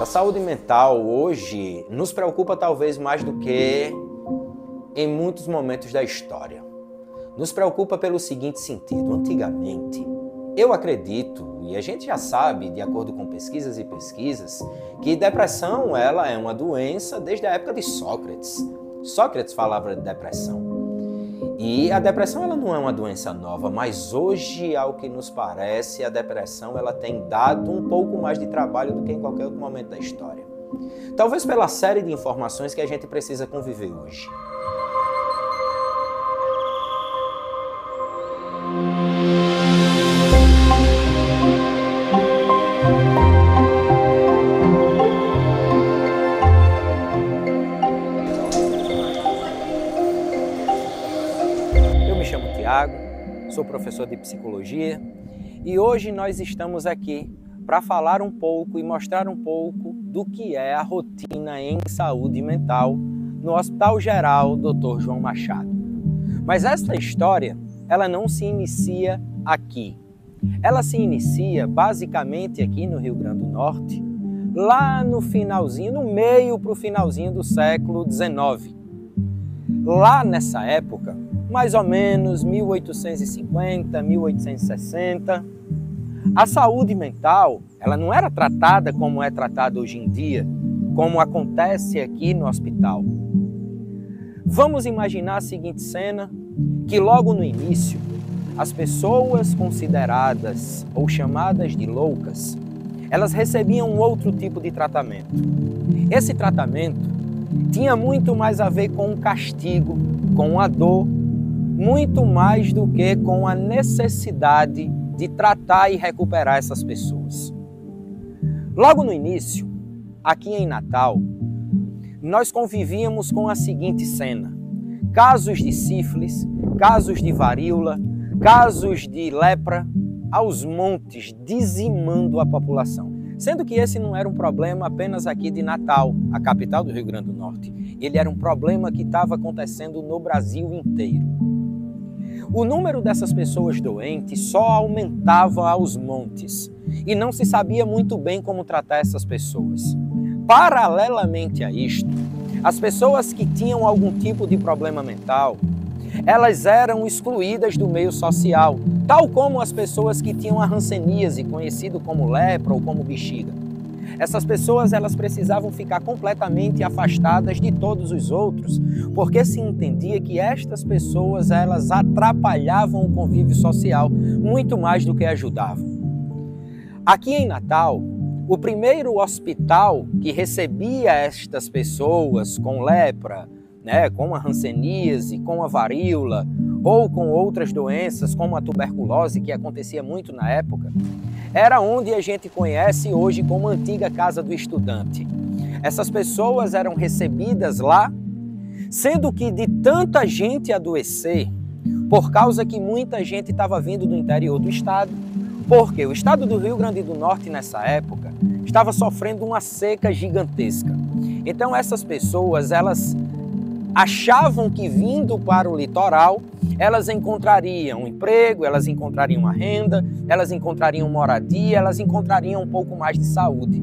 A saúde mental hoje nos preocupa talvez mais do que em muitos momentos da história. Nos preocupa pelo seguinte sentido: antigamente, eu acredito, e a gente já sabe, de acordo com pesquisas, que depressão ela é uma doença desde a época de Sócrates. Sócrates falava de depressão. E a depressão ela não é uma doença nova, mas hoje, ao que nos parece, a depressão ela tem dado um pouco mais de trabalho do que em qualquer outro momento da história. Talvez pela série de informações que a gente precisa conviver hoje. Sou professor de psicologia e hoje nós estamos aqui para falar um pouco e mostrar um pouco do que é a rotina em saúde mental no Hospital Geral Dr. João Machado. Mas esta história, ela não se inicia aqui. Ela se inicia basicamente aqui no Rio Grande do Norte, lá no finalzinho, no meio para o finalzinho do século XIX. Lá nessa época, mais ou menos 1850, 1860, a saúde mental ela não era tratada como é tratada hoje em dia, como acontece aqui no hospital. Vamos imaginar a seguinte cena, que logo no início, as pessoas consideradas ou chamadas de loucas, elas recebiam um outro tipo de tratamento. Esse tratamento tinha muito mais a ver com o castigo, com a dor, muito mais do que com a necessidade de tratar e recuperar essas pessoas. Logo no início, aqui em Natal, nós convivíamos com a seguinte cena: casos de sífilis, casos de varíola, casos de lepra, aos montes, dizimando a população. Sendo que esse não era um problema apenas aqui de Natal, a capital do Rio Grande do Norte. Ele era um problema que estava acontecendo no Brasil inteiro. O número dessas pessoas doentes só aumentava aos montes e não se sabia muito bem como tratar essas pessoas. Paralelamente a isto, as pessoas que tinham algum tipo de problema mental, elas eram excluídas do meio social, tal como as pessoas que tinham a hanseníase, conhecido como lepra ou como bexiga. Essas pessoas elas precisavam ficar completamente afastadas de todos os outros, porque se entendia que estas pessoas elas atrapalhavam o convívio social muito mais do que ajudavam. Aqui em Natal, o primeiro hospital que recebia estas pessoas com lepra, com a hanseníase, com a varíola ou com outras doenças como a tuberculose, que acontecia muito na época, era onde a gente conhece hoje como a antiga Casa do Estudante. Essas pessoas eram recebidas lá, sendo que de tanta gente adoecer, por causa que muita gente estava vindo do interior do estado, porque o estado do Rio Grande do Norte nessa época estava sofrendo uma seca gigantesca. Então essas pessoas, elas achavam que vindo para o litoral, elas encontrariam um emprego, elas encontrariam uma renda, elas encontrariam moradia, elas encontrariam um pouco mais de saúde.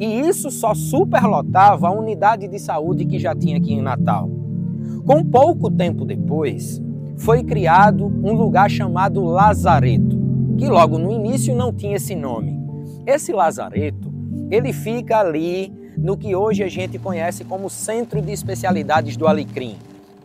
E isso só superlotava a unidade de saúde que já tinha aqui em Natal. Com pouco tempo depois, foi criado um lugar chamado Lazareto, que logo no início não tinha esse nome. Esse Lazareto, ele fica ali no que hoje a gente conhece como Centro de Especialidades do Alecrim,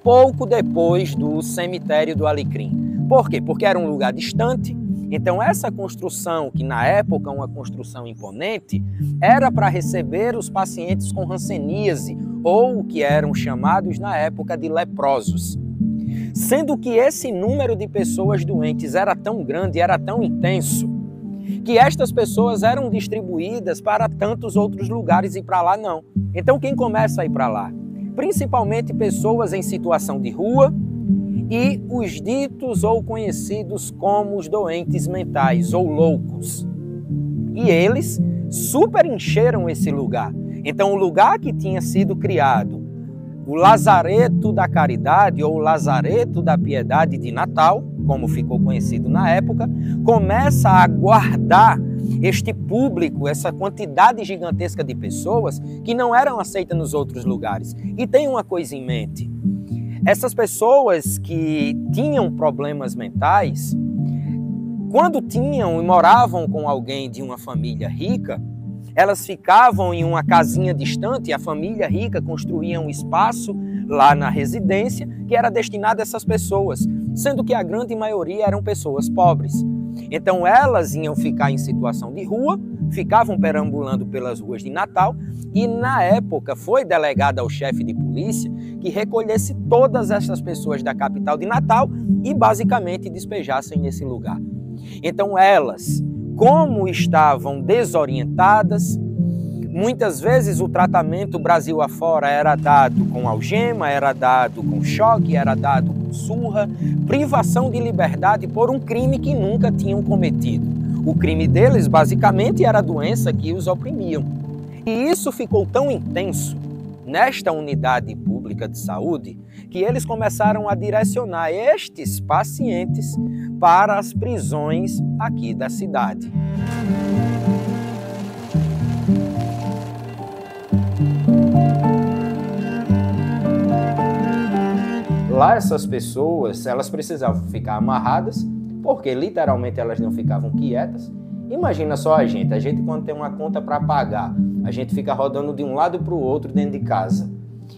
pouco depois do Cemitério do Alecrim. Por quê? Porque era um lugar distante, então essa construção, que na época uma construção imponente, era para receber os pacientes com hanseníase, ou o que eram chamados na época de leprosos. Sendo que esse número de pessoas doentes era tão grande, era tão intenso, que estas pessoas eram distribuídas para tantos outros lugares e para lá não. Então quem começa a ir para lá? Principalmente pessoas em situação de rua e os ditos ou conhecidos como os doentes mentais ou loucos. E eles super encheram esse lugar. Então o lugar que tinha sido criado o Lazareto da Caridade ou o Lazareto da Piedade de Natal, como ficou conhecido na época, começa a guardar este público, essa quantidade gigantesca de pessoas que não eram aceitas nos outros lugares. E tem uma coisa em mente: essas pessoas que tinham problemas mentais, quando tinham e moravam com alguém de uma família rica, elas ficavam em uma casinha distante, a família rica construía um espaço lá na residência que era destinado a essas pessoas, sendo que a grande maioria eram pessoas pobres. Então elas iam ficar em situação de rua, ficavam perambulando pelas ruas de Natal e na época foi delegado ao chefe de polícia que recolhesse todas essas pessoas da capital de Natal e basicamente despejassem nesse lugar. Então elas, como estavam desorientadas, muitas vezes o tratamento Brasil afora era dado com algema, era dado com choque, era dado com surra, privação de liberdade por um crime que nunca tinham cometido. O crime deles, basicamente, era a doença que os oprimiam. E isso ficou tão intenso nesta unidade pública de saúde que eles começaram a direcionar estes pacientes para as prisões aqui da cidade. Lá essas pessoas, elas precisavam ficar amarradas, porque literalmente elas não ficavam quietas. Imagina só a gente quando tem uma conta para pagar, a gente fica rodando de um lado para o outro dentro de casa.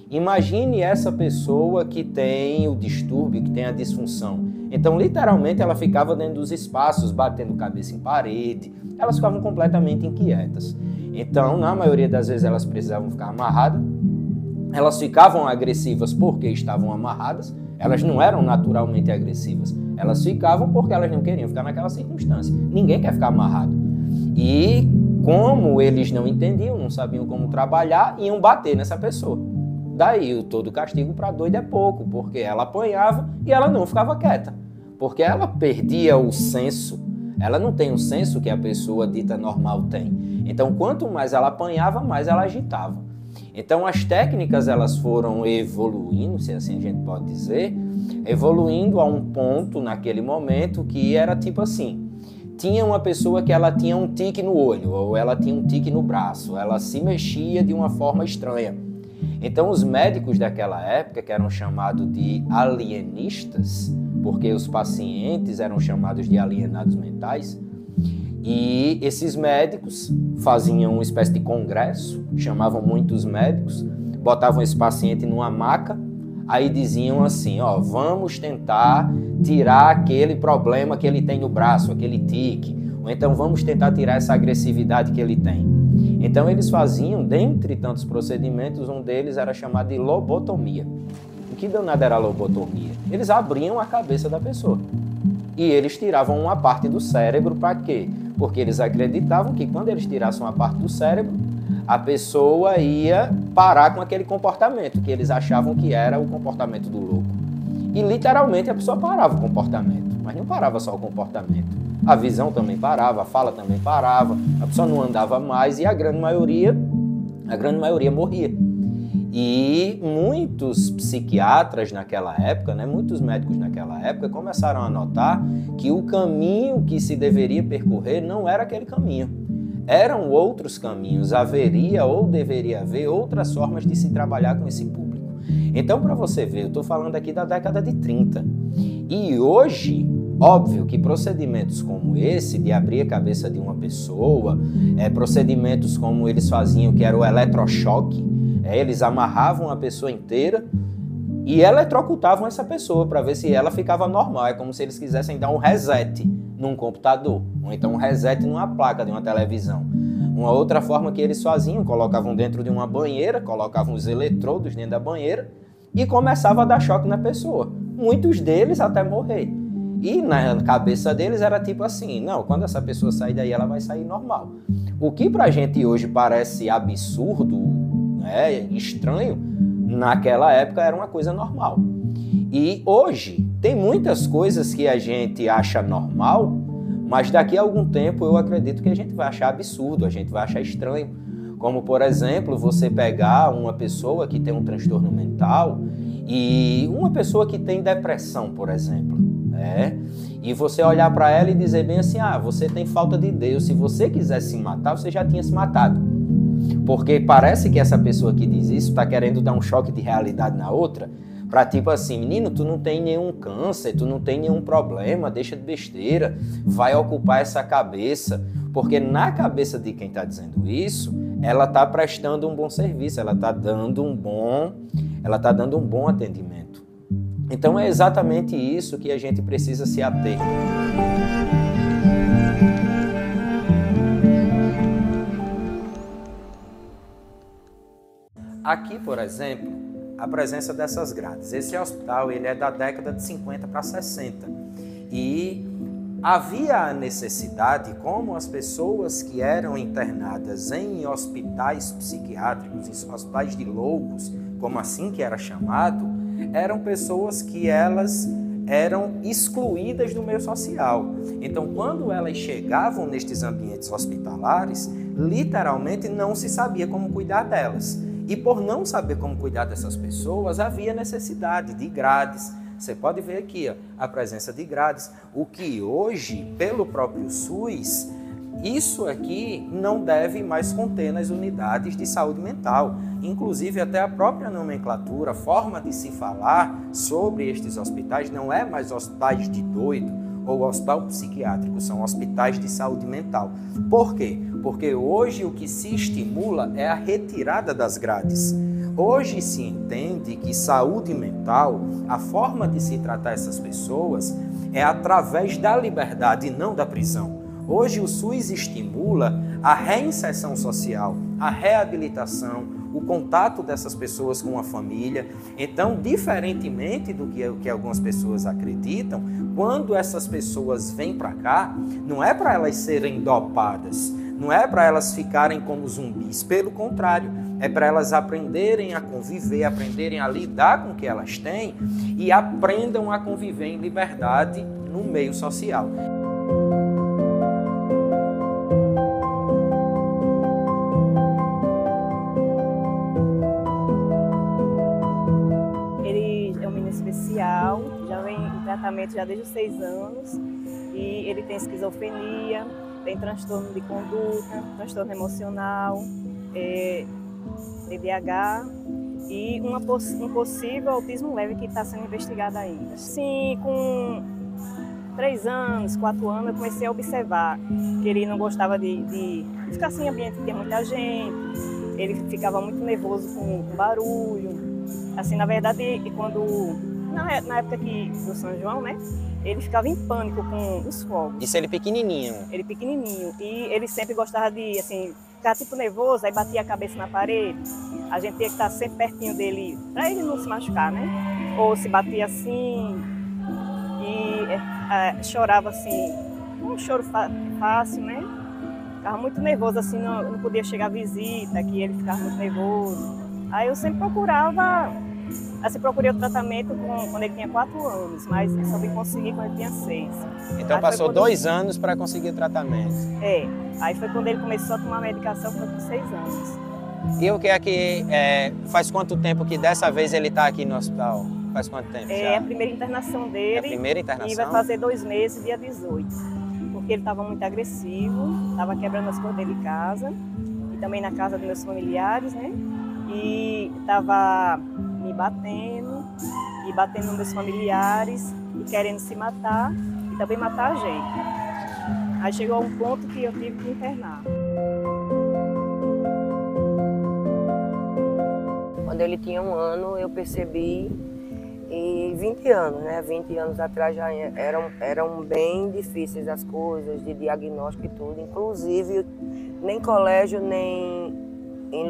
Imagine essa pessoa que tem o distúrbio, que tem a disfunção. Então, literalmente, ela ficava dentro dos espaços, batendo cabeça em parede, elas ficavam completamente inquietas. Então, na maioria das vezes, elas precisavam ficar amarradas. Elas ficavam agressivas porque estavam amarradas, elas não eram naturalmente agressivas. Elas ficavam porque elas não queriam ficar naquela circunstância. Ninguém quer ficar amarrado. E como eles não entendiam, não sabiam como trabalhar, iam bater nessa pessoa. Daí o todo castigo para doido é pouco, porque ela apanhava e ela não ficava quieta. Porque ela perdia o senso. Ela não tem o senso que a pessoa dita normal tem. Então, quanto mais ela apanhava, mais ela agitava. Então, as técnicas elas foram evoluindo, se assim a gente pode dizer, evoluindo a um ponto naquele momento que era tipo assim: tinha uma pessoa que ela tinha um tique no olho, ou ela tinha um tique no braço, ela se mexia de uma forma estranha. Então, os médicos daquela época, que eram chamados de alienistas, porque os pacientes eram chamados de alienados mentais, e esses médicos faziam uma espécie de congresso, chamavam muitos médicos, botavam esse paciente numa maca, aí diziam assim: ó, vamos tentar tirar aquele problema que ele tem no braço, aquele tique, ou então vamos tentar tirar essa agressividade que ele tem. Então eles faziam, dentre tantos procedimentos, um deles era chamado de lobotomia. O que danado era a lobotomia? Eles abriam a cabeça da pessoa e eles tiravam uma parte do cérebro. Para quê? Porque eles acreditavam que quando eles tirassem uma parte do cérebro, a pessoa ia parar com aquele comportamento que eles achavam que era o comportamento do louco. E literalmente a pessoa parava o comportamento, mas não parava só o comportamento. A visão também parava, a fala também parava, a pessoa não andava mais e a grande maioria morria. E muitos psiquiatras naquela época, muitos médicos naquela época começaram a notar que o caminho que se deveria percorrer não era aquele caminho. Eram outros caminhos, haveria ou deveria haver outras formas de se trabalhar com esse público. Então, para você ver, eu estou falando aqui da década de 30. E hoje, óbvio que procedimentos como esse, de abrir a cabeça de uma pessoa, procedimentos como eles faziam, que era o eletrochoque, eles amarravam a pessoa inteira e eletrocutavam essa pessoa para ver se ela ficava normal. É como se eles quisessem dar um reset num computador, ou então um reset numa placa de uma televisão. Uma outra forma que eles faziam, colocavam dentro de uma banheira, colocavam os eletrodos dentro da banheira e começava a dar choque na pessoa. Muitos deles até morrer. E na cabeça deles era tipo assim: não, quando essa pessoa sair daí, ela vai sair normal. O que pra gente hoje parece absurdo, estranho, naquela época era uma coisa normal. E hoje tem muitas coisas que a gente acha normal, mas daqui a algum tempo eu acredito que a gente vai achar absurdo, a gente vai achar estranho. Como, por exemplo, você pegar uma pessoa que tem um transtorno mental e uma pessoa que tem depressão, por exemplo, né? E você olhar para ela e dizer bem assim, você tem falta de Deus, se você quisesse se matar, você já tinha se matado. Porque parece que essa pessoa que diz isso está querendo dar um choque de realidade na outra, para tipo assim, menino, tu não tem nenhum câncer, tu não tem nenhum problema, deixa de besteira, vai ocupar essa cabeça. Porque na cabeça de quem está dizendo isso, ela está prestando um bom serviço, ela está dando um bom atendimento. Então é exatamente isso que a gente precisa se ater. Aqui, por exemplo, a presença dessas grades. Esse hospital ele é da década de 50 para 60 e havia a necessidade, como as pessoas que eram internadas em hospitais psiquiátricos, em hospitais de loucos, como assim que era chamado, eram pessoas que elas eram excluídas do meio social. Então, quando elas chegavam nestes ambientes hospitalares, literalmente não se sabia como cuidar delas. E por não saber como cuidar dessas pessoas, havia necessidade de grades. Você pode ver aqui a presença de grades, o que hoje, pelo próprio SUS, isso aqui não deve mais conter nas unidades de saúde mental. Inclusive, até a própria nomenclatura, a forma de se falar sobre estes hospitais não é mais hospitais de doido ou hospital psiquiátrico, são hospitais de saúde mental. Por quê? Porque hoje o que se estimula é a retirada das grades. Hoje se entende que saúde mental, a forma de se tratar essas pessoas é através da liberdade e não da prisão. Hoje o SUS estimula a reinserção social, a reabilitação, o contato dessas pessoas com a família. Então, diferentemente do que algumas pessoas acreditam, quando essas pessoas vêm para cá, não é para elas serem dopadas, não é para elas ficarem como zumbis, pelo contrário, é para elas aprenderem a conviver, aprenderem a lidar com o que elas têm e aprendam a conviver em liberdade no meio social. Ele é um menino especial, já vem em tratamento já desde os 6 anos e ele tem esquizofrenia, tem transtorno de conduta, transtorno emocional, TDAH e um possível autismo leve que está sendo investigado ainda. Sim, com 3 anos, 4 anos, eu comecei a observar que ele não gostava de ficar assim em ambiente que tinha muita gente, ele ficava muito nervoso com barulho. Assim, na verdade, na época do São João, né, ele ficava em pânico com os fogos. Isso ele pequenininho? Ele pequenininho. E ele sempre gostava de, assim, ficar tipo nervoso, aí batia a cabeça na parede. A gente tinha que estar sempre pertinho dele, para ele não se machucar, né? Ou se batia assim e chorava assim, um choro fácil, né? Ficava muito nervoso, assim, não podia chegar a visita, que ele ficava muito nervoso. Aí eu sempre procurei o tratamento quando ele tinha 4 anos, mas só vim conseguir quando ele tinha 6. Então passou 2 anos para conseguir o tratamento. Aí foi quando ele começou a tomar medicação, foi com 6 anos. E o que é que faz quanto tempo que dessa vez ele está aqui no hospital? Faz quanto tempo já? É a primeira internação dele. É a primeira internação? E vai fazer 2 meses, dia 18. Porque ele estava muito agressivo, estava quebrando as coisas dele em casa e também na casa dos meus familiares, né? E estava me batendo e batendo nos meus familiares e querendo se matar e também matar a gente. Aí chegou a um ponto que eu tive que internar. Quando ele tinha 1 ano, eu percebi, e 20 anos, né? 20 anos atrás já eram bem difíceis as coisas de diagnóstico e tudo. Inclusive, nem colégio, nem em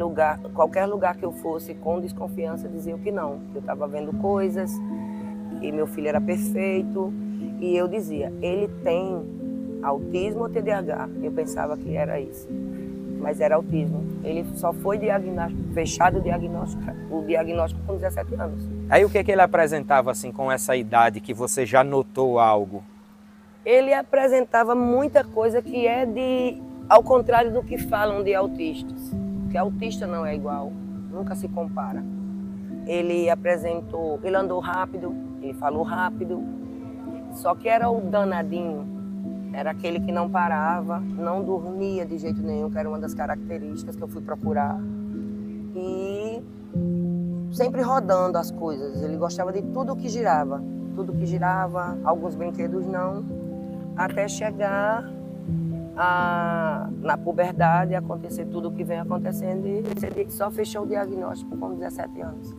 qualquer lugar que eu fosse com desconfiança diziam que não. Eu estava vendo coisas, que meu filho era perfeito, e eu dizia, ele tem autismo ou TDAH? Eu pensava que era isso, mas era autismo. Ele só foi fechado o diagnóstico com 17 anos. Aí o que ele apresentava assim com essa idade que você já notou algo? Ele apresentava muita coisa que ao contrário do que falam de autistas. porque autista não é igual, nunca se compara. Ele andou rápido, ele falou rápido, só que era o danadinho, era aquele que não parava, não dormia de jeito nenhum, que era uma das características que eu fui procurar. E sempre rodando as coisas, ele gostava de tudo que girava, alguns brinquedos não, até chegar na puberdade, acontecer tudo o que vem acontecendo, e ele só fechou o diagnóstico com 17 anos.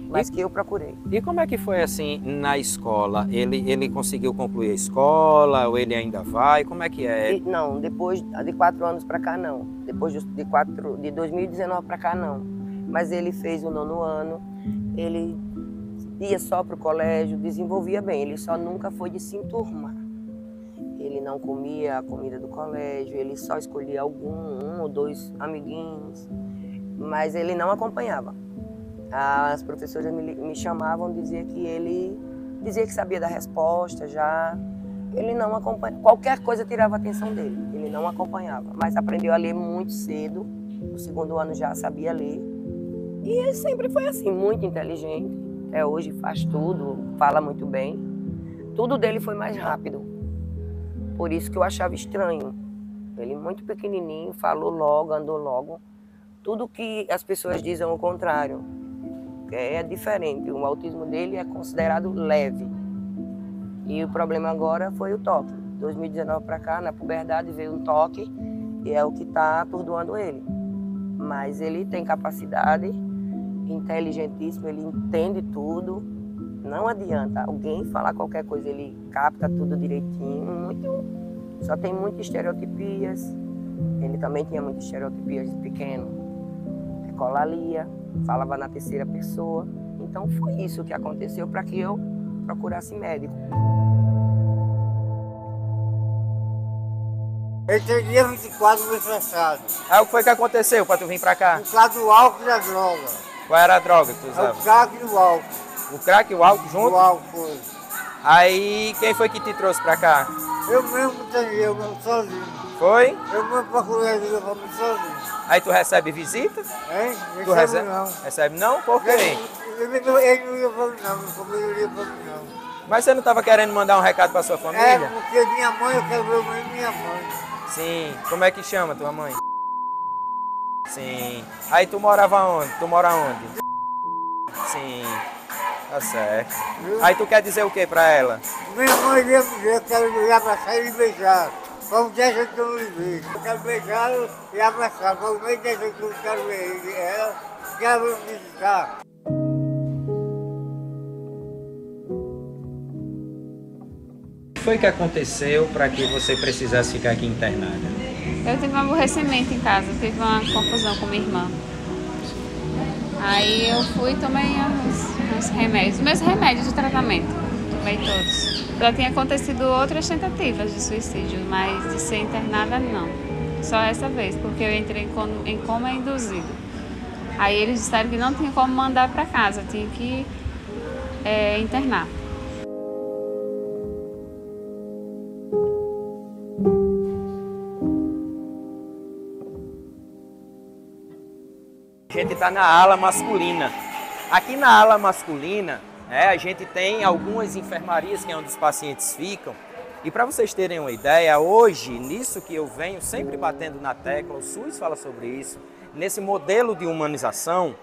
Mas que eu procurei. E como é que foi assim na escola? Ele conseguiu concluir a escola ou ele ainda vai? Como é que é? Não, depois de 4 anos para cá não. Depois de 2019 para cá não. Mas ele fez o 9º ano, ele ia só para o colégio, desenvolvia bem. Ele só nunca foi de se enturmar. Ele não comia a comida do colégio, ele só escolhia um ou 2 amiguinhos, mas ele não acompanhava. As professoras me chamavam, dizia que sabia da resposta já. Ele não acompanhava, qualquer coisa tirava a atenção dele, ele não acompanhava. Mas aprendeu a ler muito cedo, no 2º ano já sabia ler. E ele sempre foi assim, muito inteligente, até hoje faz tudo, fala muito bem. Tudo dele foi mais rápido, por isso que eu achava estranho. Ele muito pequenininho, falou logo, andou logo. Tudo que as pessoas dizem ao contrário. É diferente, o autismo dele é considerado leve. E o problema agora foi o toque. 2019 para cá, na puberdade, veio um toque e é o que está atordoando ele. Mas ele tem capacidade, inteligentíssimo, ele entende tudo. Não adianta alguém falar qualquer coisa, ele capta tudo direitinho. Só tem muitas estereotipias. Ele também tinha muitas estereotipias de pequeno. Ecolalia. Falava na 3ª pessoa. Então foi isso que aconteceu para que eu procurasse médico. Eu tenho dia 24 mês passado. Aí o que foi que aconteceu para tu vir para cá? Por causa do álcool e da droga. Qual era a droga que tu usava? O crack e o álcool. O crack e o álcool junto? O álcool foi. Aí quem foi que te trouxe para cá? Eu mesmo sozinho. Foi? Eu mesmo procurei ajuda para mim sozinho. Aí tu recebe visita? Hein? Tu recebe? Não. Recebe não? Por quê? Ele não ia para mim não, minha família não ia para mim não. Mas você não estava querendo mandar um recado para sua família? É, porque minha mãe, eu quero ver minha mãe. Sim. Como é que chama tua mãe? Sim. Aí tu morava onde? Tu mora onde? Sim. Tá certo. Aí tu quer dizer o que para ela? Minha mãe ia me dizer, eu quero lhe abraçar e lhe beijar. Faz 10 anos que eu não lhe vejo. Eu quero beijar e abraçar. Faz 10 anos que eu não quero ver ela. Quero me visitar. O que foi que aconteceu para que você precisasse ficar aqui internada? Eu tive um aborrecimento em casa, tive uma confusão com minha irmã. Aí eu fui e tomei uns remédios, meus remédios de tratamento, tomei todos. Já tinha acontecido outras tentativas de suicídio, mas de ser internada não. Só essa vez, porque eu entrei em coma induzido. Aí eles disseram que não tinha como mandar para casa, tinha que internar. A gente está na ala masculina. Aqui na ala masculina, a gente tem algumas enfermarias que é onde os pacientes ficam. E para vocês terem uma ideia, hoje, nisso que eu venho sempre batendo na tecla, o SUS fala sobre isso, nesse modelo de humanização,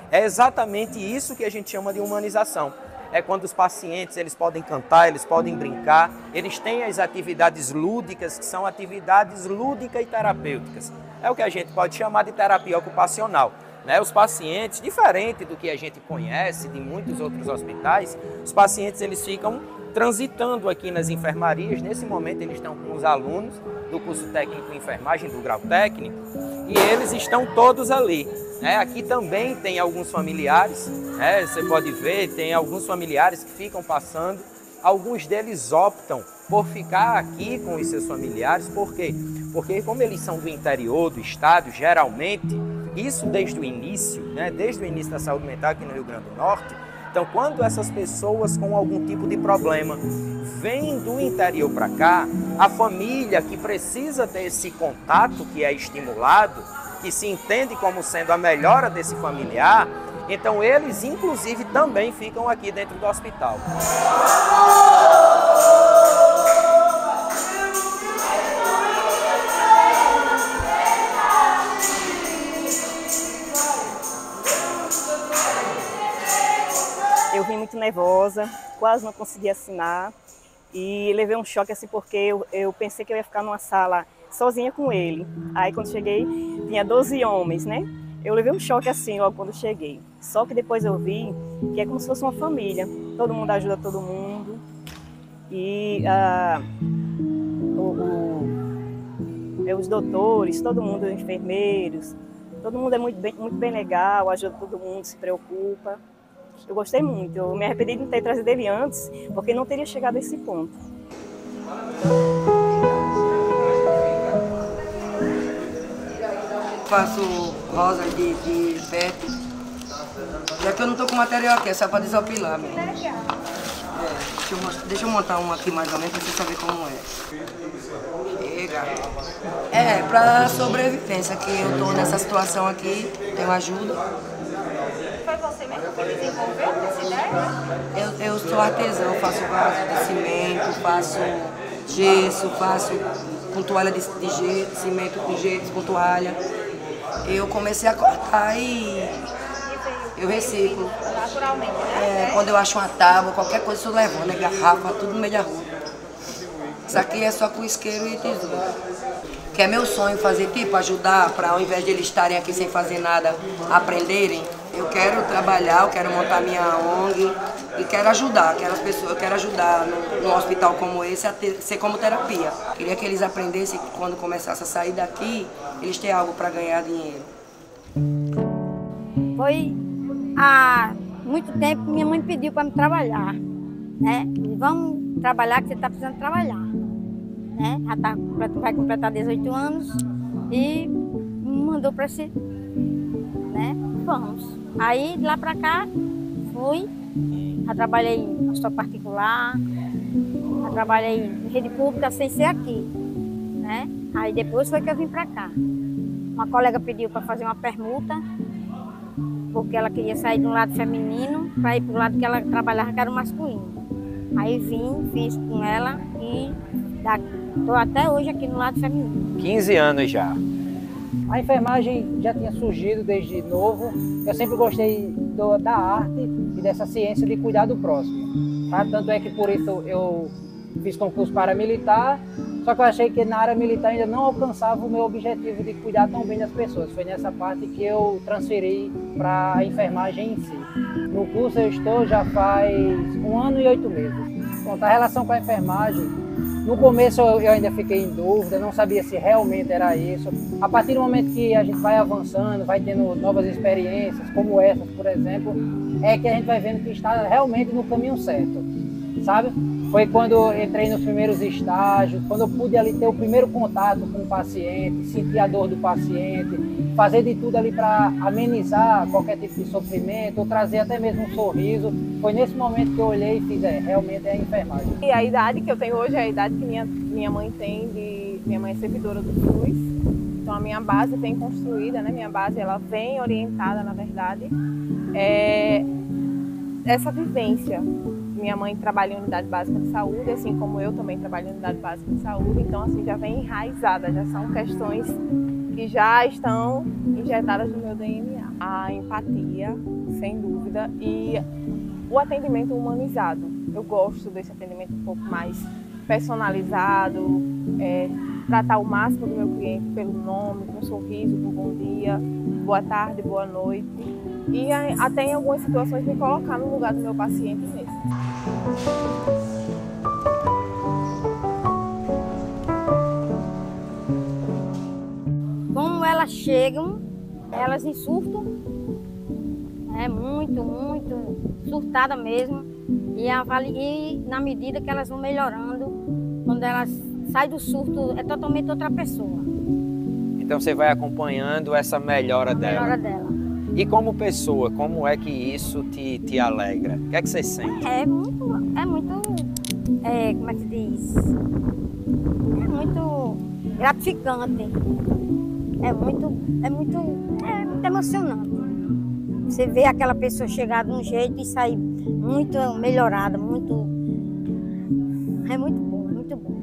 é exatamente isso que a gente chama de humanização. É quando os pacientes eles podem cantar, eles podem brincar, eles têm as atividades lúdicas, que são atividades lúdicas e terapêuticas. É o que a gente pode chamar de terapia ocupacional. Os pacientes, diferente do que a gente conhece de muitos outros hospitais, os pacientes eles ficam transitando aqui nas enfermarias. Nesse momento eles estão com os alunos do curso técnico em enfermagem, do grau técnico, e eles estão todos ali. Aqui também tem alguns familiares, você pode ver, tem alguns familiares que ficam passando. Alguns deles optam por ficar aqui com os seus familiares. Por quê? Porque como eles são do interior do estado, geralmente, isso desde o início, desde o início da saúde mental aqui no Rio Grande do Norte, então quando essas pessoas com algum tipo de problema vêm do interior para cá, a família que precisa ter esse contato que é estimulado, que se entende como sendo a melhora desse familiar, então eles inclusive também ficam aqui dentro do hospital. Eu vim muito nervosa, quase não consegui assinar e levei um choque assim porque eu pensei que eu ia ficar numa sala sozinha com ele. Aí quando cheguei tinha 12 homens, né? Eu levei um choque assim logo quando cheguei. Só que depois eu vi que é como se fosse uma família. Todo mundo ajuda todo mundo. E os doutores, todo mundo, os enfermeiros, todo mundo é muito bem legal, ajuda todo mundo, se preocupa. Eu gostei muito, eu me arrependi de não ter trazido ele antes, porque não teria chegado a esse ponto. Faço rosa de perto. Já que eu não tô com material aqui, é só para desopilar mesmo. Deixa eu montar um aqui mais ou menos para você saber como é. Chega. É, para sobrevivência, que eu tô nessa situação aqui, tenho ajuda. Foi você mesmo que desenvolveu essa ideia? Eu sou artesão, faço vaso de cimento, faço gesso, faço com toalha de gesso, cimento com gesso, com toalha. Eu comecei a cortar e eu reciclo. Naturalmente, né? Quando eu acho uma tábua, qualquer coisa eu levo, né? Garrafa, tudo no meio da rua. Isso aqui é só com isqueiro e tesoura. Que é meu sonho fazer, tipo, ajudar, para ao invés de eles estarem aqui sem fazer nada, aprenderem. Eu quero trabalhar, eu quero montar minha ONG e quero ajudar, eu quero ajudar num hospital como esse a ser como terapia. Queria que eles aprendessem que quando começasse a sair daqui, eles têm algo para ganhar dinheiro. Foi há muito tempo que minha mãe pediu para me trabalhar, né? Vamos trabalhar que você está precisando trabalhar, né? Vai completar 18 anos e me mandou para esse, né? Vamos. Aí, de lá para cá, fui. Já trabalhei em hospital particular, já trabalhei em rede pública sem ser aqui, né? Aí depois foi que eu vim para cá. Uma colega pediu para fazer uma permuta, porque ela queria sair de um lado feminino para ir para o lado que ela trabalhava, que era o masculino. Aí vim, fiz com ela e estou até hoje aqui no lado feminino. 15 anos já. A enfermagem já tinha surgido desde novo. Eu sempre gostei da arte e dessa ciência de cuidar do próximo. Tá? Tanto é que por isso eu fiz concurso paramilitar, só que eu achei que na área militar ainda não alcançava o meu objetivo de cuidar tão bem das pessoas. Foi nessa parte que eu transferi para a enfermagem em si. No curso eu estou já faz 1 ano e 8 meses. Bom, a relação com a enfermagem, no começo eu ainda fiquei em dúvida, não sabia se realmente era isso. A partir do momento que a gente vai avançando, vai tendo novas experiências, como essas, por exemplo, é que a gente vai vendo que está realmente no caminho certo, sabe? Foi quando eu entrei nos primeiros estágios, quando eu pude ali ter o primeiro contato com o paciente, sentir a dor do paciente, fazer de tudo ali para amenizar qualquer tipo de sofrimento, ou trazer até mesmo um sorriso. Foi nesse momento que eu olhei e fiz, realmente é a enfermagem. E a idade que eu tenho hoje é a idade que minha mãe tem, minha mãe é servidora do SUS. Então a minha base vem construída, né? Minha base ela vem orientada, na verdade, essa vivência. Minha mãe trabalha em unidade básica de saúde, assim como eu também trabalho em unidade básica de saúde, então assim já vem enraizada, já são questões que já estão injetadas no meu DNA. A empatia, sem dúvida, e o atendimento humanizado. Eu gosto desse atendimento um pouco mais personalizado, tratar o máximo do meu cliente pelo nome, com um sorriso, com bom dia, boa tarde, boa noite. E até em algumas situações me colocar no lugar do meu paciente mesmo. Como elas chegam, elas em surto, muito surtada mesmo, e na medida que elas vão melhorando, quando elas saem do surto, é totalmente outra pessoa. Então você vai acompanhando essa melhora dela. Melhora dela. E como pessoa, como é que isso te alegra? O que é que você sente? É muito, como é que se diz? É muito gratificante. É muito emocionante. Você vê aquela pessoa chegar de um jeito e sair muito melhorada, é muito bom, muito bom.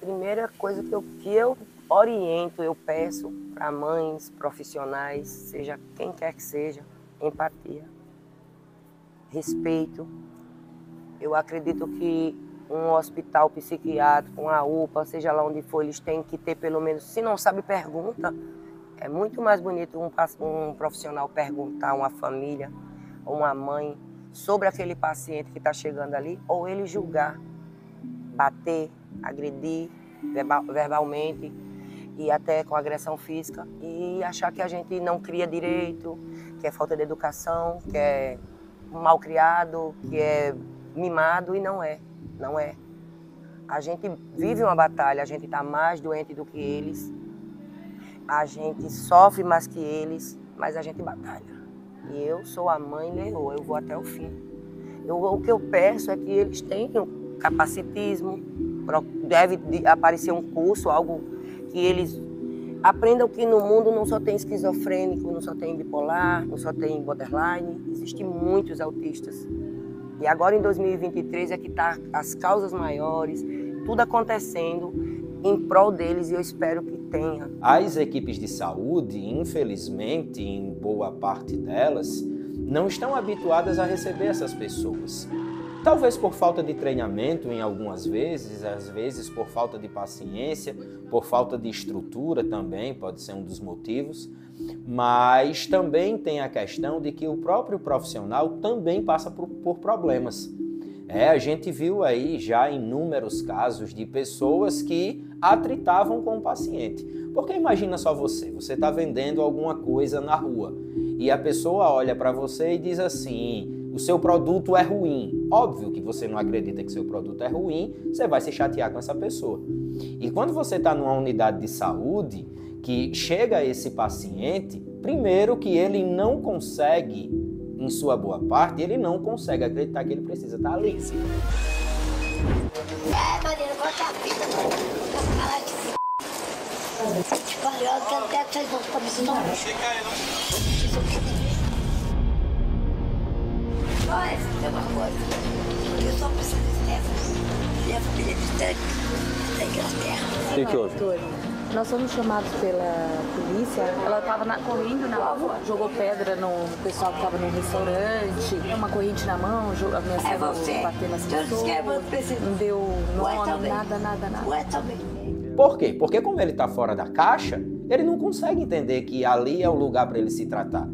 Primeira coisa que eu oriento, eu peço para mães, profissionais, seja quem quer que seja, empatia, respeito. Eu acredito que um hospital psiquiátrico, uma UPA, seja lá onde for, eles têm que ter pelo menos, se não sabe, pergunta. É muito mais bonito um profissional perguntar a uma família ou uma mãe sobre aquele paciente que está chegando ali, ou ele julgar, bater, agredir verbalmente e até com agressão física e achar que a gente não cria direito, que é falta de educação, que é mal criado, que é mimado, e não é. Não é. A gente vive uma batalha, a gente está mais doente do que eles, a gente sofre mais que eles, mas a gente batalha. E eu sou a mãe leoa, eu vou até o fim. O que eu peço é que eles tenham capacitismo, deve aparecer um curso, algo que eles aprendam que no mundo não só tem esquizofrênico, não só tem bipolar, não só tem borderline, existem muitos autistas. E agora em 2023 é que está as causas maiores, tudo acontecendo em prol deles, e eu espero que tenha. As equipes de saúde, infelizmente, em boa parte delas, não estão habituadas a receber essas pessoas. Talvez por falta de treinamento em algumas vezes, às vezes por falta de paciência, por falta de estrutura também, pode ser um dos motivos. Mas também tem a questão de que o próprio profissional também passa por problemas. A gente viu aí já inúmeros casos de pessoas que atritavam com o paciente. Porque imagina só você está vendendo alguma coisa na rua e a pessoa olha para você e diz assim: o seu produto é ruim. Óbvio que você não acredita que seu produto é ruim, você vai se chatear com essa pessoa. E quando você está numa unidade de saúde, que chega esse paciente, primeiro que ele não consegue, em sua boa parte, ele não consegue acreditar que ele precisa estar ali. É uma coisa, eu só preciso de Stephanie, minha família é da Inglaterra. O que houve? Nós fomos chamados pela polícia. Ela estava correndo na rua, jogou pedra no pessoal que estava no restaurante, uma corrente na mão, ameaçava bater nas pessoas, não deu nome, nada. Ué, também. Por quê? Porque como ele está fora da caixa, ele não consegue entender que ali é o lugar para ele se tratar.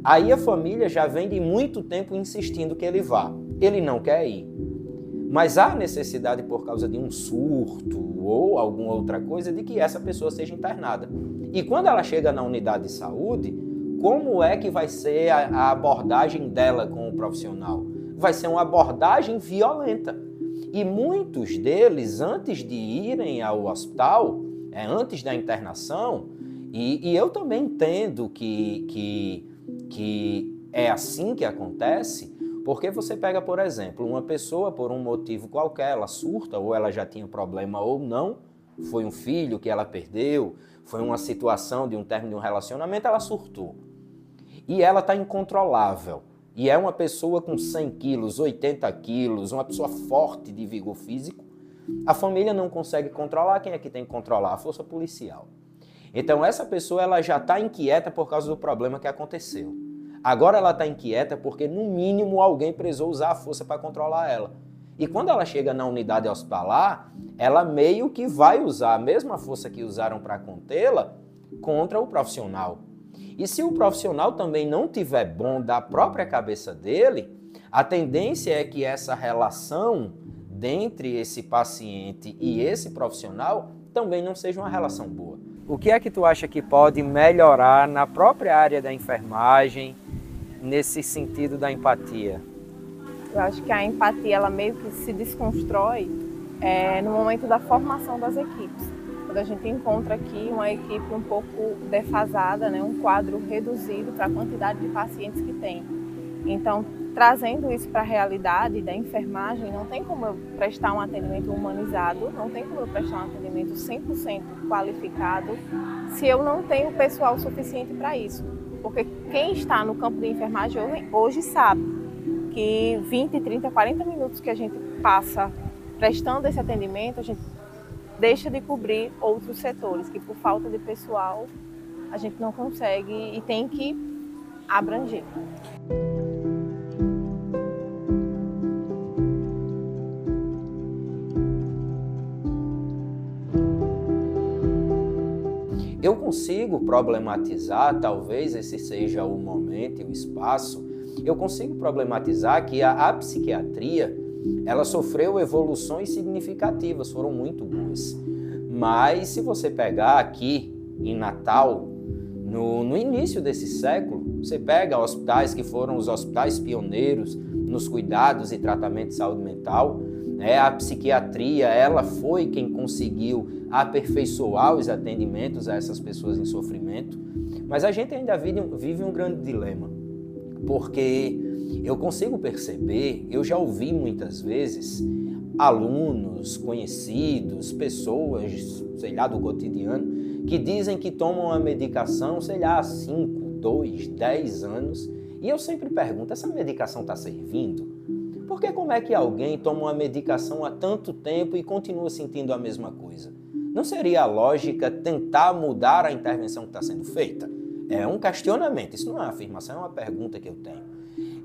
Aí a família já vem de muito tempo insistindo que ele vá. Ele não quer ir. Mas há necessidade, por causa de um surto ou alguma outra coisa, de que essa pessoa seja internada. E quando ela chega na unidade de saúde, como é que vai ser a abordagem dela com o profissional? Vai ser uma abordagem violenta. E muitos deles, antes de irem ao hospital, antes da internação, e eu também entendo que é assim que acontece, porque você pega, por exemplo, uma pessoa por um motivo qualquer, ela surta, ou ela já tinha problema ou não, foi um filho que ela perdeu, foi uma situação de um término de um relacionamento, ela surtou. E ela está incontrolável. E é uma pessoa com 100 quilos, 80 quilos, uma pessoa forte de vigor físico. A família não consegue controlar, quem é que tem que controlar? A força policial. Então essa pessoa ela já está inquieta por causa do problema que aconteceu. Agora ela está inquieta porque, no mínimo, alguém precisou usar a força para controlar ela. E quando ela chega na unidade hospitalar, ela meio que vai usar a mesma força que usaram para contê-la contra o profissional. E se o profissional também não tiver bom da própria cabeça dele, a tendência é que essa relação dentre esse paciente e esse profissional também não seja uma relação boa. O que é que tu acha que pode melhorar na própria área da enfermagem, nesse sentido da empatia? Eu acho que a empatia ela meio que se desconstrói no momento da formação das equipes. Quando a gente encontra aqui uma equipe um pouco defasada, né, um quadro reduzido para a quantidade de pacientes que tem. Então, trazendo isso para a realidade da enfermagem, não tem como eu prestar um atendimento humanizado, não tem como eu prestar um atendimento 100% qualificado se eu não tenho pessoal suficiente para isso. Porque quem está no campo de enfermagem hoje sabe que 20, 30, 40 minutos que a gente passa prestando esse atendimento, a gente deixa de cobrir outros setores, que por falta de pessoal a gente não consegue e tem que abranger. Eu consigo problematizar, talvez esse seja o momento e o espaço, eu consigo problematizar que a psiquiatria, ela sofreu evoluções significativas, foram muito boas. Mas se você pegar aqui em Natal, no início desse século, você pega hospitais que foram os hospitais pioneiros nos cuidados e tratamento de saúde mental, a psiquiatria, ela foi quem conseguiu aperfeiçoar os atendimentos a essas pessoas em sofrimento, mas a gente ainda vive um grande dilema, porque eu consigo perceber, eu já ouvi muitas vezes alunos, conhecidos, pessoas, sei lá, do cotidiano, que dizem que tomam a medicação, sei lá, há 5, 2, 10 anos, e eu sempre pergunto, essa medicação está servindo? Porque como é que alguém toma uma medicação há tanto tempo e continua sentindo a mesma coisa? Não seria a lógica tentar mudar a intervenção que está sendo feita? É um questionamento, isso não é uma afirmação, é uma pergunta que eu tenho.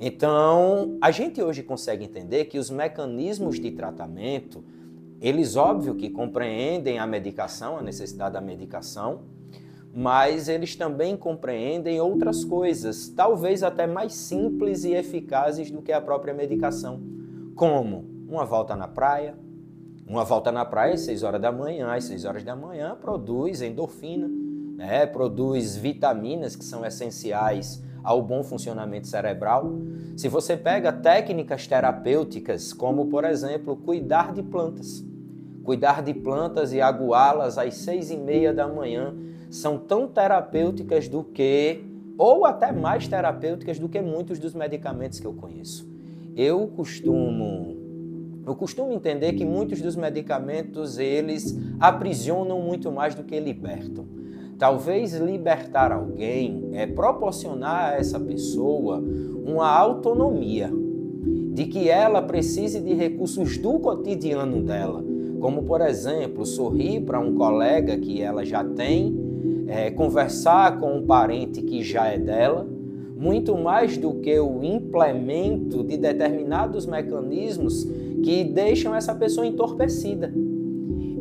Então, a gente hoje consegue entender que os mecanismos de tratamento, eles óbvio que compreendem a medicação, a necessidade da medicação, mas eles também compreendem outras coisas, talvez até mais simples e eficazes do que a própria medicação, como uma volta na praia. Uma volta na praia às 6 horas da manhã, às 6 horas da manhã produz endorfina, produz vitaminas que são essenciais ao bom funcionamento cerebral. Se você pega técnicas terapêuticas, como por exemplo, cuidar de plantas e aguá-las às 6h30 da manhã, são tão terapêuticas do que, ou até mais terapêuticas do que muitos dos medicamentos que eu conheço. Eu costumo entender que muitos dos medicamentos, eles aprisionam muito mais do que libertam. Talvez libertar alguém é proporcionar a essa pessoa uma autonomia, de que ela precise de recursos do cotidiano dela, como, por exemplo, sorrir para um colega que ela já tem, conversar com um parente que já é dela, muito mais do que o implemento de determinados mecanismos que deixam essa pessoa entorpecida.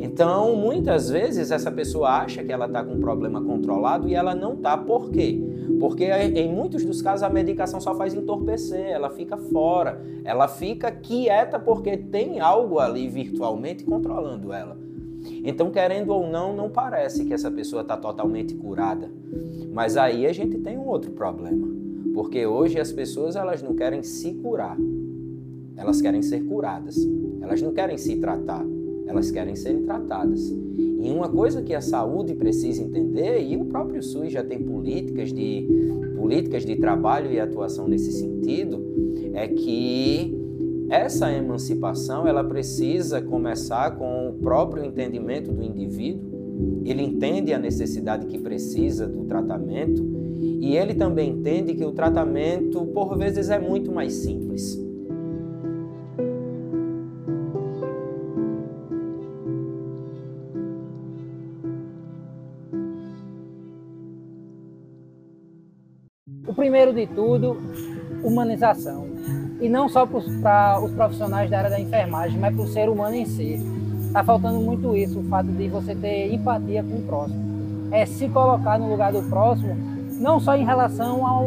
Então, muitas vezes, essa pessoa acha que ela está com um problema controlado e ela não está. Por quê? Porque, em muitos dos casos, a medicação só faz entorpecer, ela fica fora, ela fica quieta porque tem algo ali virtualmente controlando ela. Então, querendo ou não, não parece que essa pessoa está totalmente curada. Mas aí a gente tem um outro problema, porque hoje as pessoas, elas não querem se curar, elas querem ser curadas, elas não querem se tratar, elas querem serem tratadas. E uma coisa que a saúde precisa entender, e o próprio SUS já tem políticas de trabalho e atuação nesse sentido, é que essa emancipação, ela precisa começar com o próprio entendimento do indivíduo. Ele entende a necessidade que precisa do tratamento e ele também entende que o tratamento, por vezes, é muito mais simples. O primeiro de tudo, humanização. E não só para os profissionais da área da enfermagem, mas para o ser humano em si. Está faltando muito isso, o fato de você ter empatia com o próximo. É se colocar no lugar do próximo, não só em relação a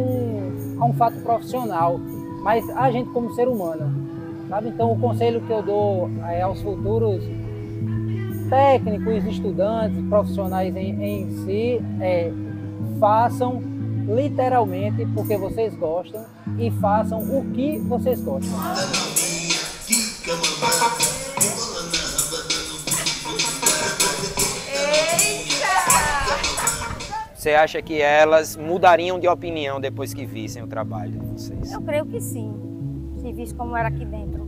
um fato profissional, mas a gente como ser humano. Sabe? Então, o conselho que eu dou aos futuros técnicos, estudantes, profissionais em si, é: façam literalmente porque vocês gostam e façam o que vocês gostam. Você acha que elas mudariam de opinião depois que vissem o trabalho de vocês? Eu creio que sim. se visse como era aqui dentro.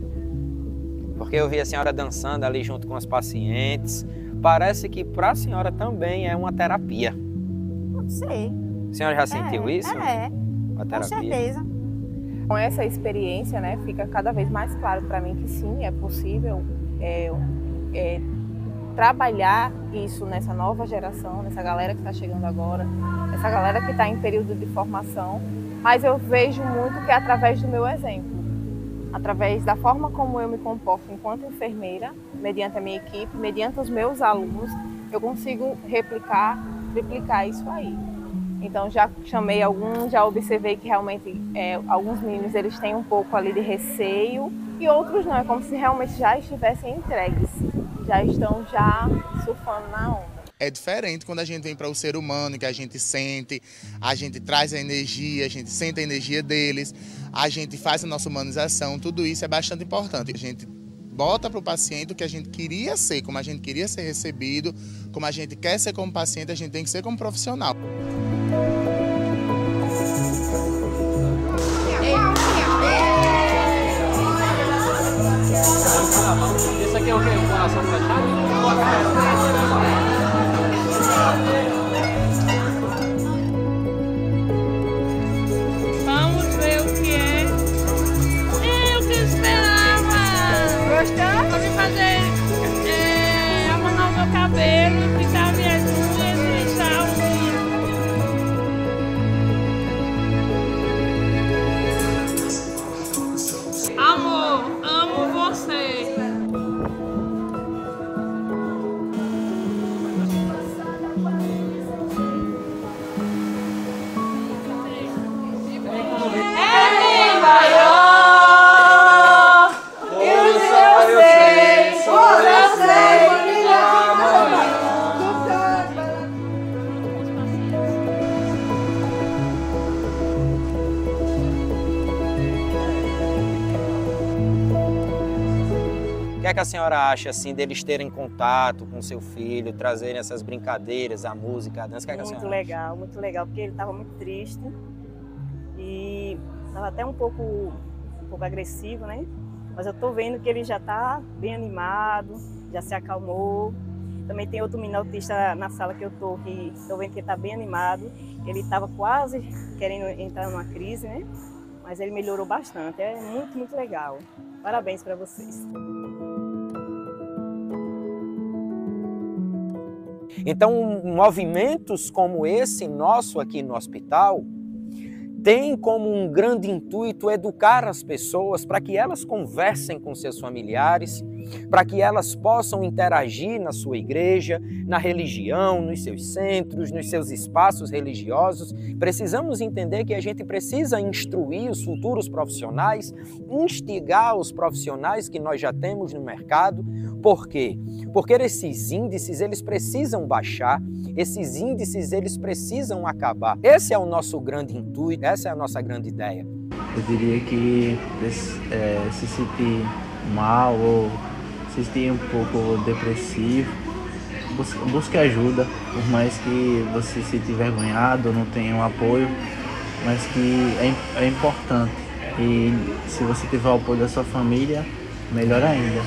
Porque eu vi a senhora dançando ali junto com os pacientes. Parece que para a senhora também é uma terapia. Pode ser. A senhora já sentiu isso? Uma terapia? Com certeza. Com essa experiência, né, fica cada vez mais claro para mim que sim, é possível trabalhar isso nessa nova geração, nessa galera que está chegando agora, essa galera que está em período de formação, mas eu vejo muito que é através do meu exemplo, através da forma como eu me comporto enquanto enfermeira, mediante a minha equipe, mediante os meus alunos, eu consigo triplicar isso aí. Então já chamei alguns, já observei que realmente alguns meninos eles têm um pouco ali de receio e outros não, é como se realmente já estivessem entregues, já estão já surfando na onda. É diferente quando a gente vem para o ser humano, que a gente sente, a gente traz a energia, a gente sente a energia deles, a gente faz a nossa humanização, tudo isso é bastante importante. A gente bota para o paciente o que a gente queria ser, como a gente queria ser recebido, como a gente quer ser como paciente, a gente tem que ser como profissional. Esse aqui é o quê? O coração fechado? Vamos ver o que é. É o que eu esperava. Gostou? Vou me fazer arrumar o meu cabelo, pintar minhas unhas e deixar o amor, amo você. O que é que a senhora acha assim deles terem contato com seu filho, trazerem essas brincadeiras, a música, a dança? O que é que a senhora acha? Muito legal, porque ele estava muito triste e estava até um pouco agressivo, né? Mas eu estou vendo que ele já está bem animado, já se acalmou. Também tem outro menino autista na sala que eu estou, que estou vendo que ele está bem animado. Ele estava quase querendo entrar numa crise, né? Mas ele melhorou bastante, é muito, muito legal. Parabéns para vocês. Então, movimentos como esse nosso aqui no hospital têm como um grande intuito educar as pessoas para que elas conversem com seus familiares, para que elas possam interagir na sua igreja, na religião, nos seus centros, nos seus espaços religiosos. Precisamos entender que a gente precisa instruir os futuros profissionais, instigar os profissionais que nós já temos no mercado. Por quê? Porque esses índices, eles precisam baixar, esses índices, eles precisam acabar. Esse é o nosso grande intuito, essa é a nossa grande ideia. Eu diria que se sentir mal ou se sentir um pouco depressivo, busque ajuda, por mais que você se sinta envergonhado, não tenha um apoio, mas que é importante. E se você tiver o apoio da sua família, melhor ainda.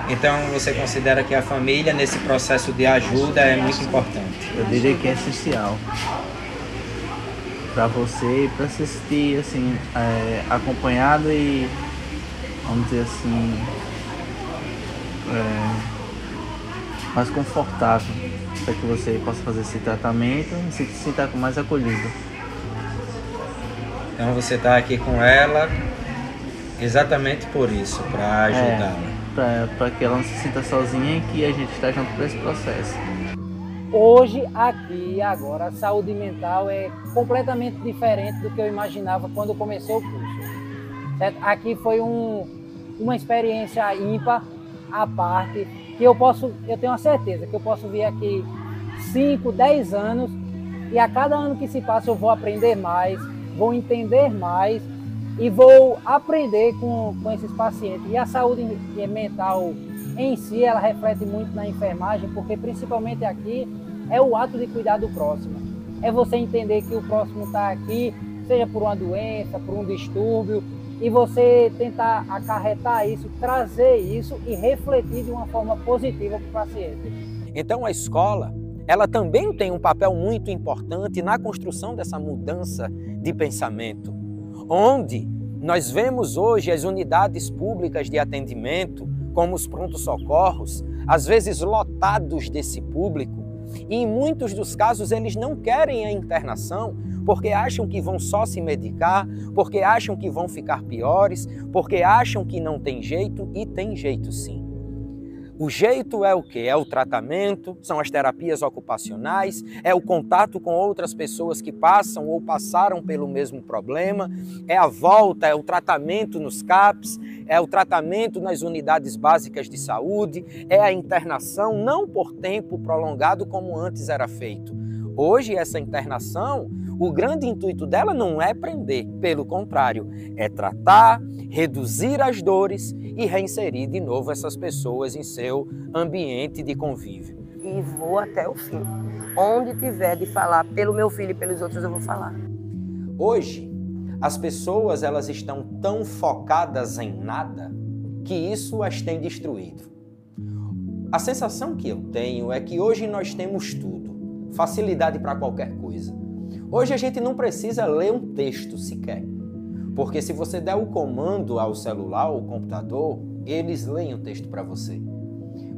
Então você considera que a família nesse processo de ajuda é muito importante? Eu diria que é essencial para você, para se sentir assim, acompanhado e, vamos dizer assim, mais confortável, para que você possa fazer esse tratamento e se sinta mais acolhido. Então você está aqui com ela exatamente por isso, para ajudá-la. Para que ela não se sinta sozinha e que a gente está junto para esse processo. Hoje, aqui e agora, a saúde mental é completamente diferente do que eu imaginava quando comecei o curso. Certo? Aqui foi uma experiência ímpar, à parte, que eu tenho a certeza que eu posso vir aqui 5, 10 anos e a cada ano que se passa eu vou aprender mais, vou entender mais e vou aprender com esses pacientes. E a saúde mental em si, ela reflete muito na enfermagem, porque principalmente aqui é o ato de cuidar do próximo. É você entender que o próximo está aqui, seja por uma doença, por um distúrbio, e você tentar acarretar isso, trazer isso e refletir de uma forma positiva para o paciente. Então a escola, ela também tem um papel muito importante na construção dessa mudança de pensamento, onde nós vemos hoje as unidades públicas de atendimento, como os prontos-socorros, às vezes lotados desse público, e em muitos dos casos eles não querem a internação porque acham que vão só se medicar, porque acham que vão ficar piores, porque acham que não tem jeito, e tem jeito sim. O jeito é o quê? É o tratamento, são as terapias ocupacionais, é o contato com outras pessoas que passam ou passaram pelo mesmo problema, é a volta, é o tratamento nos CAPs, é o tratamento nas unidades básicas de saúde, é a internação, não por tempo prolongado como antes era feito. Hoje essa internação, o grande intuito dela não é prender, pelo contrário, é tratar, reduzir as dores e reinserir de novo essas pessoas em seu ambiente de convívio. E vou até o fim. Onde tiver de falar pelo meu filho e pelos outros, eu vou falar. Hoje, as pessoas elas estão tão focadas em nada que isso as tem destruído. A sensação que eu tenho é que hoje nós temos tudo, facilidade para qualquer coisa. Hoje a gente não precisa ler um texto sequer, porque se você der o comando ao celular ou ao computador, eles leem o texto para você.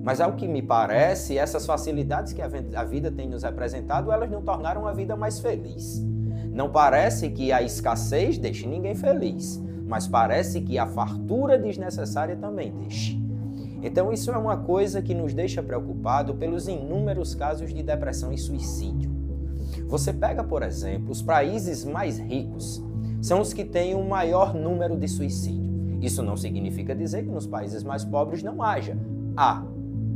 Mas ao que me parece, essas facilidades que a vida tem nos apresentado, elas não tornaram a vida mais feliz. Não parece que a escassez deixe ninguém feliz, mas parece que a fartura desnecessária também deixe. Então isso é uma coisa que nos deixa preocupado pelos inúmeros casos de depressão e suicídio. Você pega, por exemplo, os países mais ricos, são os que têm o maior número de suicídio. Isso não significa dizer que nos países mais pobres não haja. Há,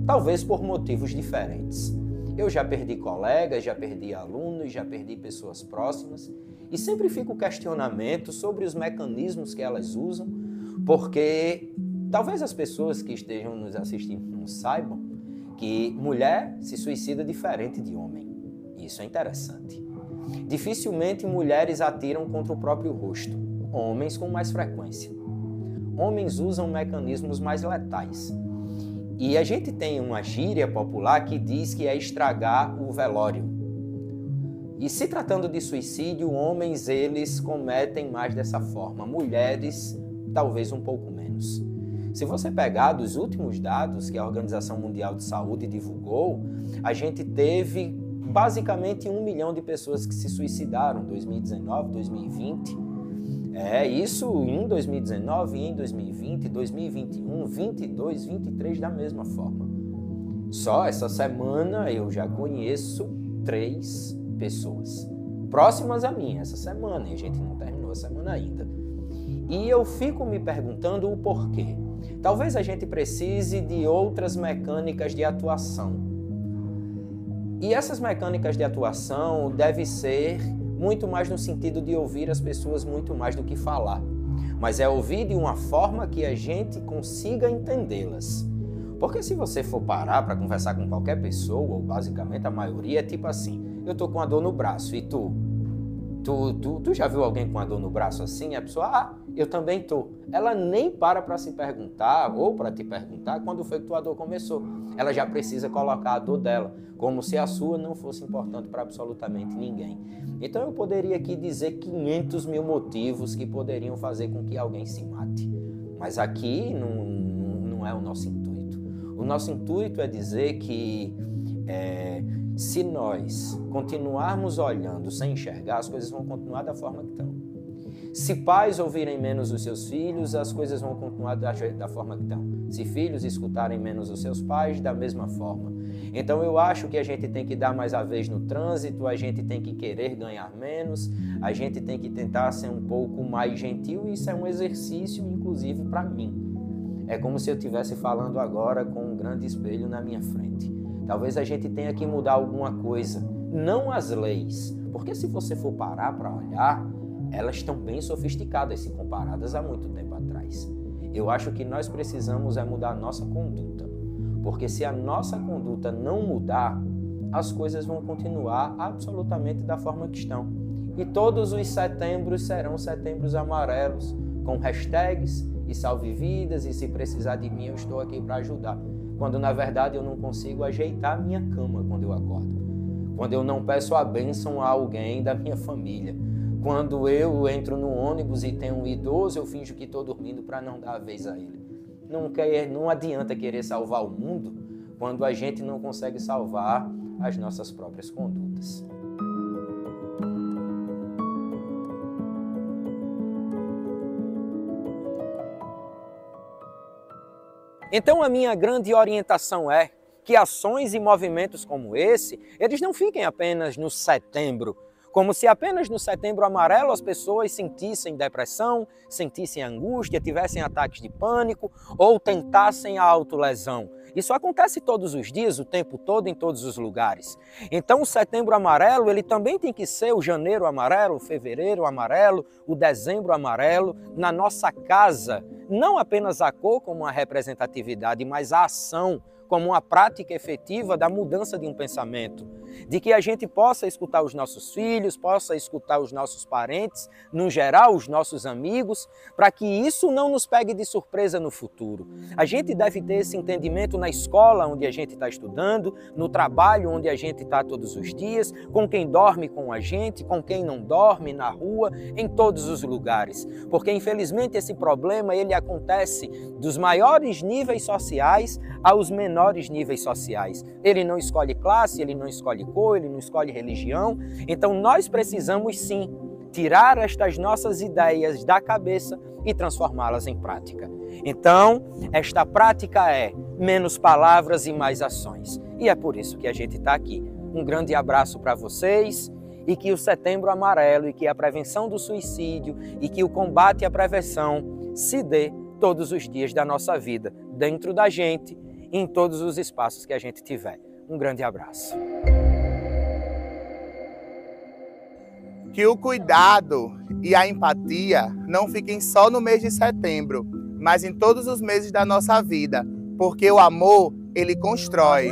talvez por motivos diferentes. Eu já perdi colegas, já perdi alunos, já perdi pessoas próximas e sempre fica o questionamento sobre os mecanismos que elas usam, porque talvez as pessoas que estejam nos assistindo não saibam que mulher se suicida diferente de homem. Isso é interessante. Dificilmente mulheres atiram contra o próprio rosto, homens com mais frequência. Homens usam mecanismos mais letais. E a gente tem uma gíria popular que diz que é estragar o velório. E se tratando de suicídio, homens eles cometem mais dessa forma, mulheres talvez um pouco menos. Se você pegar dos últimos dados que a Organização Mundial de Saúde divulgou, a gente teve basicamente 1 milhão de pessoas que se suicidaram em 2019, 2020. Isso em 2019, em 2020, 2021, 22, 23 da mesma forma. Só essa semana eu já conheço 3 pessoas próximas a mim essa semana, e a gente não terminou a semana ainda. E eu fico me perguntando o porquê. Talvez a gente precise de outras mecânicas de atuação. E essas mecânicas de atuação devem ser muito mais no sentido de ouvir as pessoas muito mais do que falar. Mas é ouvir de uma forma que a gente consiga entendê-las. Porque se você for parar para conversar com qualquer pessoa, ou basicamente a maioria, é tipo assim, eu tô com uma dor no braço, e tu já viu alguém com uma dor no braço assim? A pessoa, eu também tô. Ela nem para se perguntar, ou para te perguntar, quando foi que tua dor começou. Ela já precisa colocar a dor dela, como se a sua não fosse importante para absolutamente ninguém. Então eu poderia aqui dizer 500 mil motivos que poderiam fazer com que alguém se mate. Mas aqui não é o nosso intuito. O nosso intuito é dizer que se nós continuarmos olhando sem enxergar, as coisas vão continuar da forma que estão. Se pais ouvirem menos os seus filhos, as coisas vão continuar da forma que estão. Se filhos escutarem menos os seus pais, da mesma forma. Então eu acho que a gente tem que dar mais a vez no trânsito, a gente tem que querer ganhar menos, a gente tem que tentar ser um pouco mais gentil, e isso é um exercício, inclusive, para mim. É como se eu estivesse falando agora com um grande espelho na minha frente. Talvez a gente tenha que mudar alguma coisa, não as leis, porque se você for parar para olhar, elas estão bem sofisticadas se comparadas a muito tempo atrás. Eu acho que nós precisamos mudar a nossa conduta, porque se a nossa conduta não mudar, as coisas vão continuar absolutamente da forma que estão. E todos os setembros serão setembros amarelos, com hashtags e salve vidas, e se precisar de mim eu estou aqui para ajudar. Quando na verdade eu não consigo ajeitar a minha cama quando eu acordo. Quando eu não peço a bênção a alguém da minha família. Quando eu entro no ônibus e tem um idoso, eu finjo que estou dormindo para não dar a vez a ele. Não adianta querer salvar o mundo quando a gente não consegue salvar as nossas próprias condutas. Então a minha grande orientação é que ações e movimentos como esse, eles não fiquem apenas no setembro, como se apenas no setembro amarelo as pessoas sentissem depressão, sentissem angústia, tivessem ataques de pânico ou tentassem a autolesão. Isso acontece todos os dias, o tempo todo, em todos os lugares. Então o setembro amarelo, ele também tem que ser o janeiro amarelo, o fevereiro amarelo, o dezembro amarelo, na nossa casa. Não apenas a cor como uma representatividade, mas a ação como uma prática efetiva da mudança de um pensamento, de que a gente possa escutar os nossos filhos, possa escutar os nossos parentes, no geral os nossos amigos, para que isso não nos pegue de surpresa no futuro. A gente deve ter esse entendimento na escola onde a gente está estudando, no trabalho onde a gente está todos os dias, com quem dorme com a gente, com quem não dorme, na rua, em todos os lugares. Porque infelizmente esse problema ele acontece dos maiores níveis sociais aos menores níveis sociais. Ele não escolhe classe, ele não escolhe cor, ele não escolhe religião. Então nós precisamos sim tirar estas nossas ideias da cabeça e transformá-las em prática. Então, esta prática é menos palavras e mais ações. E é por isso que a gente está aqui. Um grande abraço para vocês e que o Setembro Amarelo e que a prevenção do suicídio e que o combate à prevenção se dê todos os dias da nossa vida, dentro da gente, em todos os espaços que a gente tiver. Um grande abraço. Que o cuidado e a empatia não fiquem só no mês de setembro, mas em todos os meses da nossa vida, porque o amor, ele constrói.